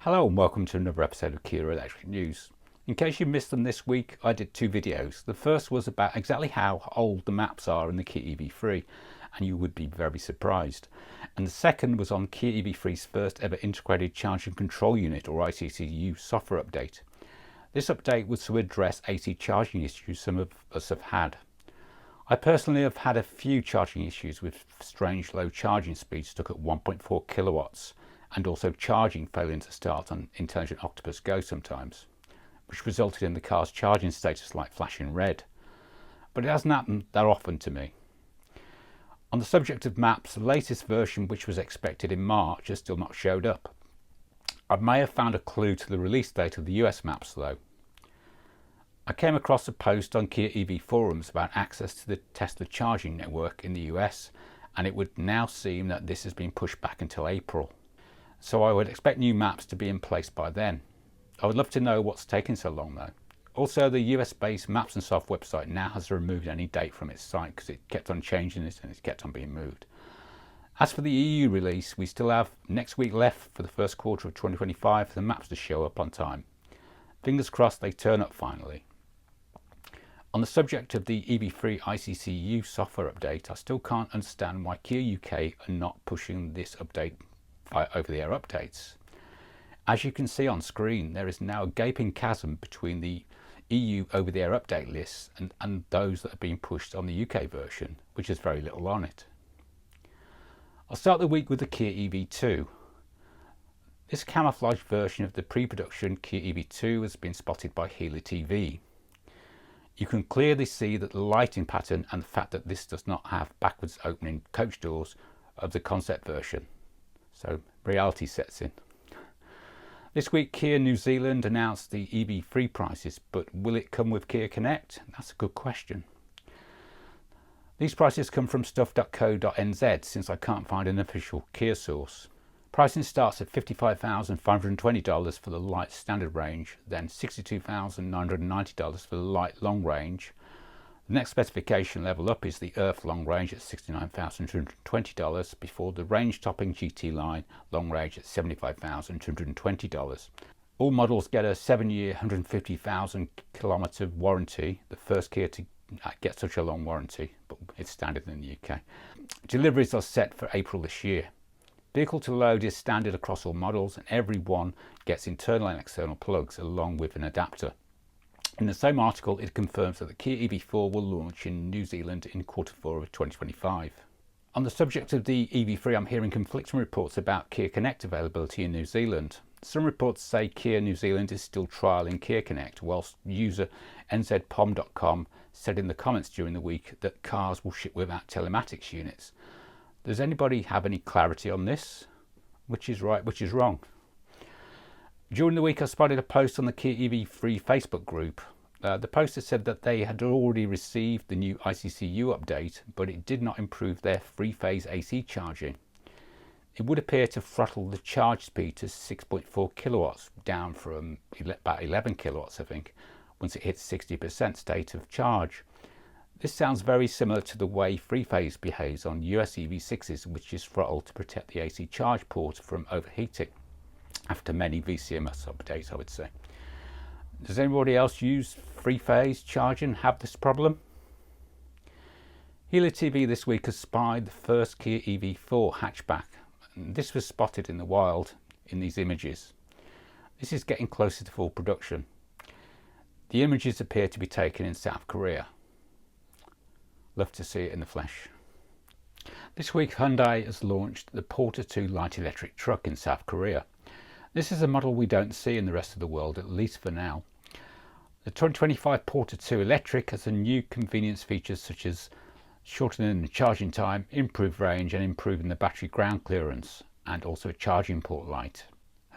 Hello and welcome to another episode of Kia Electric News. In case you missed them this week, I did two videos. The first was about exactly how old the maps are in the Kia EV3, and you would be very surprised. And the second was on Kia EV3's first ever integrated charging control unit or ICCU software update. This update was to address AC charging issues some of us have had. I personally have had a few charging issues with strange low charging speeds stuck at 1.4 kilowatts. And also charging failing to start on Intelligent Octopus Go sometimes, which resulted in the car's charging status light flashing red. But it hasn't happened that often to me. On the subject of maps, the latest version, which was expected in March, has still not showed up. I may have found a clue to the release date of the US maps though. I came across a post on Kia EV forums about access to the Tesla charging network in the US, and it would now seem that this has been pushed back until April. So I would expect new maps to be in place by then. I would love to know what's taking so long though. Also, the US-based MAPSNSOFT website now has removed any date from its site because it kept on changing it and it's kept on being moved. As for the EU release, we still have next week left for the first quarter of 2025 for the maps to show up on time. Fingers crossed they turn up finally. On the subject of the EV3 ICCU software update, I still can't understand why Kia UK are not pushing this update over-the-air updates. As you can see on screen, there is now a gaping chasm between the EU over-the-air update lists and those that are being pushed on the UK version, which has very little on it. I'll start the week with the Kia EV2. This camouflage version of the pre-production Kia EV2 has been spotted by Healy TV. You can clearly see that the lighting pattern and the fact that this does not have backwards opening coach doors of the concept version. So reality sets in. This week Kia New Zealand announced the EV3 prices, but will it come with Kia Connect? That's a good question. These prices come from stuff.co.nz since I can't find an official Kia source. Pricing starts at $55,520 for the light standard range, then $62,990 for the light long range. The next specification level up is the Earth long range at $69,220 before the range topping GT line long range at $75,220. All models get a 7-year 150,000 kilometre warranty, the first Kia to get such a long warranty, but it's standard in the UK. Deliveries are set for April this year. Vehicle to load is standard across all models and every one gets internal and external plugs along with an adapter. In the same article, it confirms that the Kia EV4 will launch in New Zealand in Q4 of 2025. On the subject of the EV3, I'm hearing conflicting reports about Kia Connect availability in New Zealand. Some reports say Kia New Zealand is still trialling Kia Connect, whilst user nzpom.com said in the comments during the week that cars will ship without telematics units. Does anybody have any clarity on this? Which is right, which is wrong? During the week I spotted a post on the Kia EV3 Facebook group. The poster said that they had already received the new ICCU update, but it did not improve their three-phase AC charging. It would appear to throttle the charge speed to 6.4 kilowatts, down from about 11 kilowatts I think, once it hits 60% state of charge. This sounds very similar to the way three-phase behaves on US EV6s, which is throttled to protect the AC charge port from overheating. After many VCMS updates, I would say. Does anybody else use three-phase charging have this problem? Healy TV this week has spied the first Kia EV4 hatchback. And this was spotted in the wild in these images. This is getting closer to full production. The images appear to be taken in South Korea. Love to see it in the flesh. This week Hyundai has launched the Porter 2 light electric truck in South Korea. This is a model we don't see in the rest of the world, at least for now. The 2025 Porter 2 Electric has a new convenience features such as shortening the charging time, improved range and improving the battery ground clearance, and also a charging port light.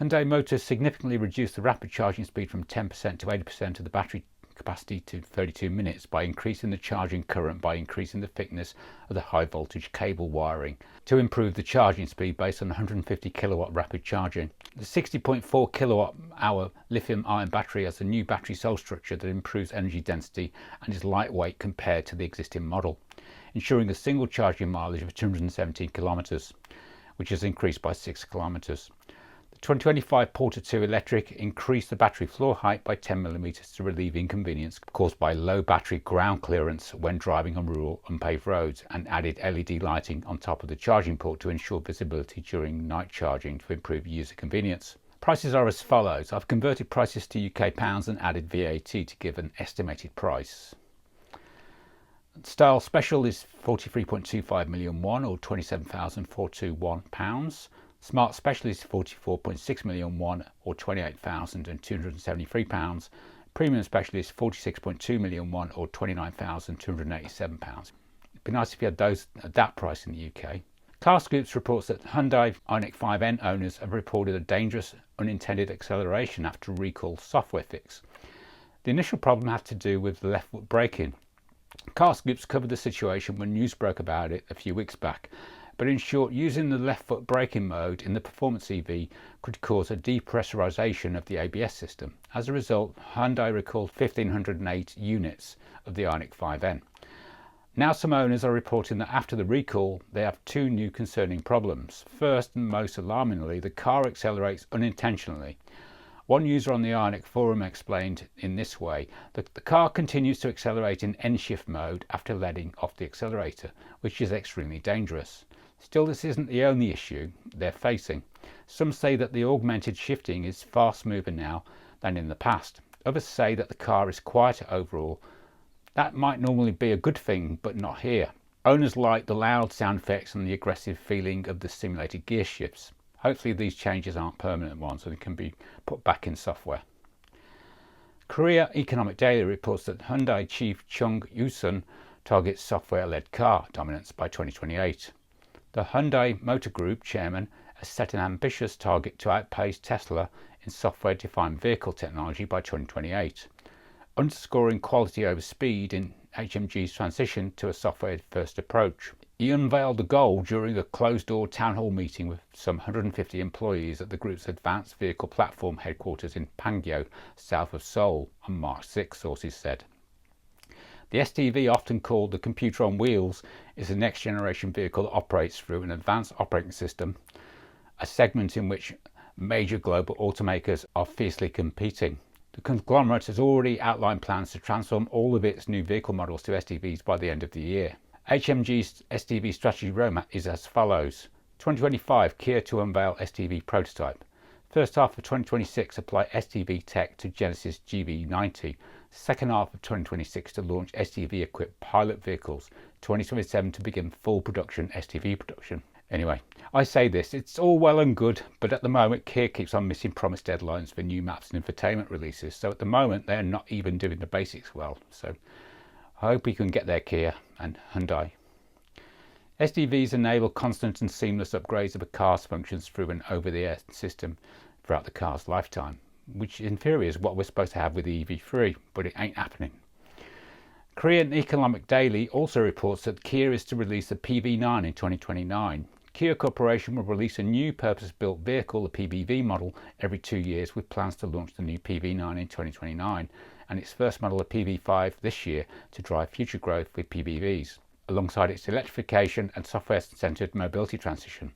Hyundai Motors significantly reduced the rapid charging speed from 10% to 80% of the battery capacity to 32 minutes by increasing the charging current by increasing the thickness of the high voltage cable wiring to improve the charging speed based on 150 kilowatt rapid charging. The 60.4 kilowatt hour lithium ion battery has a new battery cell structure that improves energy density and is lightweight compared to the existing model, ensuring a single charging mileage of 217 kilometers, which has increased by 6 kilometers. The 2025 Porter 2 Electric increased the battery floor height by 10mm to relieve inconvenience caused by low battery ground clearance when driving on rural unpaved roads, and added LED lighting on top of the charging port to ensure visibility during night charging to improve user convenience. Prices are as follows. I've converted prices to UK pounds and added VAT to give an estimated price. Style Special is 43.25 million won, or £27,421. Smart Special is 44.6 million won, or £28,273. Premium Special is 46.2 million won, or £29,287. It'd be nice if you had those at that price in the UK. Car Scoops reports that Hyundai Ioniq 5N owners have reported a dangerous unintended acceleration after a recall software fix. The initial problem had to do with the left foot braking. Car Scoops covered the situation when news broke about it a few weeks back, but in short, using the left foot braking mode in the performance EV could cause a depressurization of the ABS system. As a result, Hyundai recalled 1,508 units of the Ioniq 5N. Now some owners are reporting that after the recall, they have two new concerning problems. First, and most alarmingly, the car accelerates unintentionally. One user on the Ioniq forum explained in this way that the car continues to accelerate in N-shift mode after letting off the accelerator, which is extremely dangerous. Still, this isn't the only issue they're facing. Some say that the augmented shifting is far smoother now than in the past. Others say that the car is quieter overall. That might normally be a good thing, but not here. Owners like the loud sound effects and the aggressive feeling of the simulated gear shifts. Hopefully these changes aren't permanent ones and can be put back in software. Korea Economic Daily reports that Hyundai chief Chung Yoo-sun targets software-led car dominance by 2028. The Hyundai Motor Group chairman has set an ambitious target to outpace Tesla in software-defined vehicle technology by 2028, underscoring quality over speed in HMG's transition to a software-first approach. He unveiled the goal during a closed-door town hall meeting with some 150 employees at the group's advanced vehicle platform headquarters in Pangyo, south of Seoul, on March 6, sources said. The SDV, often called the computer on wheels, is a next-generation vehicle that operates through an advanced operating system, a segment in which major global automakers are fiercely competing. The conglomerate has already outlined plans to transform all of its new vehicle models to SDVs by the end of the year. HMG's SDV strategy roadmap is as follows. 2025, Kia to unveil SDV prototype. First half of 2026, apply SDV tech to Genesis GV90. Second half of 2026 to launch SDV equipped pilot vehicles. 2027 to begin full production SDV production. Anyway, I say this, it's all well and good, but at the moment Kia keeps on missing promised deadlines for new maps and infotainment releases. So at the moment they're not even doing the basics well. So I hope we can get there, Kia and Hyundai. SDVs enable constant and seamless upgrades of a car's functions through an over-the-air system throughout the car's lifetime, which in theory is what we're supposed to have with the EV3, but it ain't happening. Korean Economic Daily also reports that Kia is to release the PV9 in 2029. Kia Corporation will release a new purpose-built vehicle, the PBV model, every 2 years, with plans to launch the new PV9 in 2029 and its first model, the PV5, this year to drive future growth with PBVs, alongside its electrification and software-centered mobility transition.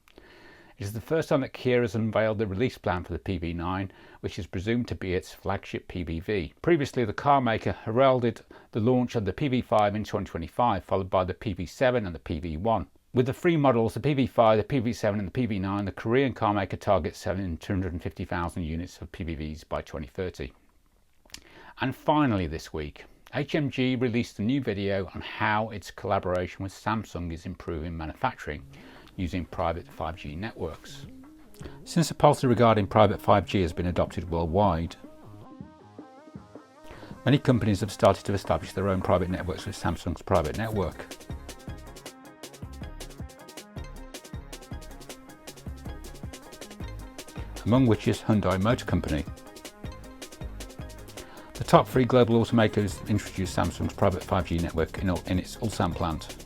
It is the first time that Kia has unveiled the release plan for the PV9, which is presumed to be its flagship PBV. Previously, the car maker heralded the launch of the PV5 in 2025, followed by the PV7 and the PV1. With the three models, the PV5, the PV7 and the PV9, the Korean car maker targets selling 250,000 units of PBVs by 2030. And finally this week, HMG released a new video on how its collaboration with Samsung is improving manufacturing using private 5G networks. Since a policy regarding private 5G has been adopted worldwide, many companies have started to establish their own private networks with Samsung's private network. Among which is Hyundai Motor Company. The top three global automakers introduced Samsung's private 5G network in its Ulsan plant.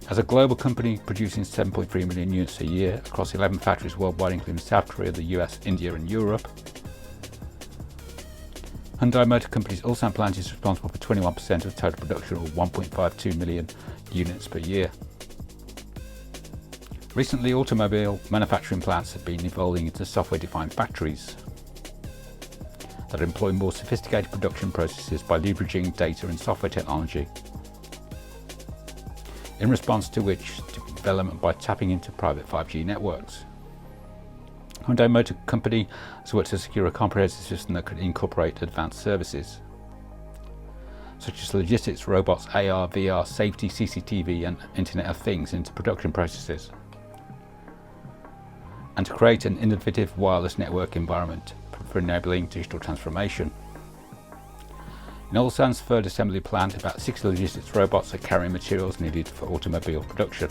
As a global company producing 7.3 million units a year across 11 factories worldwide, including South Korea, the US, India and Europe, Hyundai Motor Company's Ulsan plant is responsible for 21% of total production, or 1.52 million units per year. Recently, automobile manufacturing plants have been evolving into software-defined factories that employ more sophisticated production processes by leveraging data and software technology, in response to which development by tapping into private 5G networks. Hyundai Motor Company has worked to secure a comprehensive system that could incorporate advanced services such as logistics, robots, AR, VR, safety, CCTV and Internet of Things into production processes, and to create an innovative wireless network environment for enabling digital transformation. In Ulsan's third assembly plant, about 60 logistics robots are carrying materials needed for automobile production,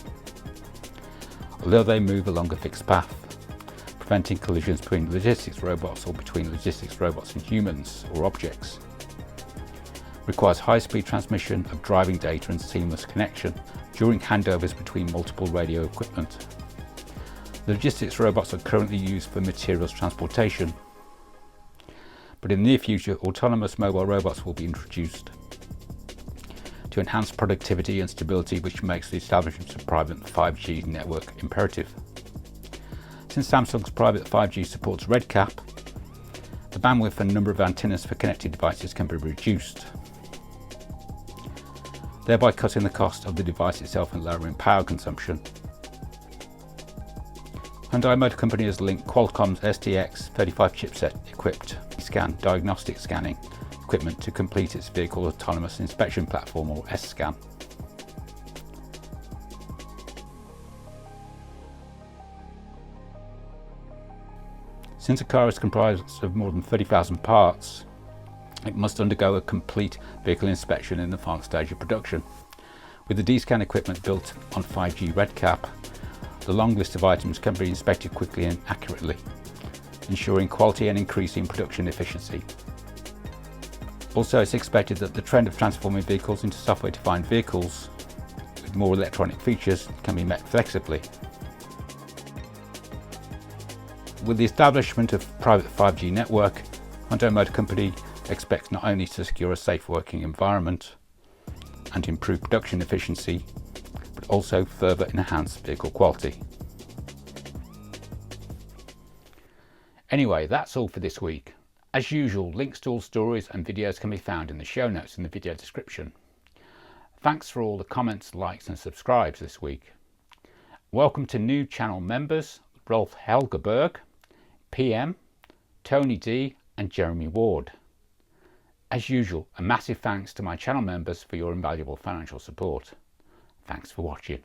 although they move along a fixed path, preventing collisions between logistics robots or between logistics robots and humans or objects. Requires high-speed transmission of driving data and seamless connection during handovers between multiple radio equipment. The logistics robots are currently used for materials transportation, but in the near future, autonomous mobile robots will be introduced to enhance productivity and stability, which makes the establishment of private 5G network imperative. Since Samsung's private 5G supports RedCap, the bandwidth and number of antennas for connected devices can be reduced, thereby cutting the cost of the device itself and lowering power consumption. Hyundai Motor Company has linked Qualcomm's STX35 chipset equipped scan diagnostic scanning equipment to complete its vehicle autonomous inspection platform, or S-scan. Since a car is comprised of more than 30,000 parts, it must undergo a complete vehicle inspection in the final stage of production. With the D-scan equipment built on 5G RedCap, the long list of items can be inspected quickly and accurately, ensuring quality and increasing production efficiency. Also, it's expected that the trend of transforming vehicles into software-defined vehicles with more electronic features can be met flexibly. With the establishment of private 5G network, Hyundai Motor Company expects not only to secure a safe working environment and improve production efficiency, but also further enhance vehicle quality. Anyway, that's all for this week. As usual, links to all stories and videos can be found in the show notes in the video description. Thanks for all the comments, likes and subscribes this week. Welcome to new channel members Rolf Helgeberg, PM, Tony D and Jeremy Ward. As usual, a massive thanks to my channel members for your invaluable financial support. Thanks for watching.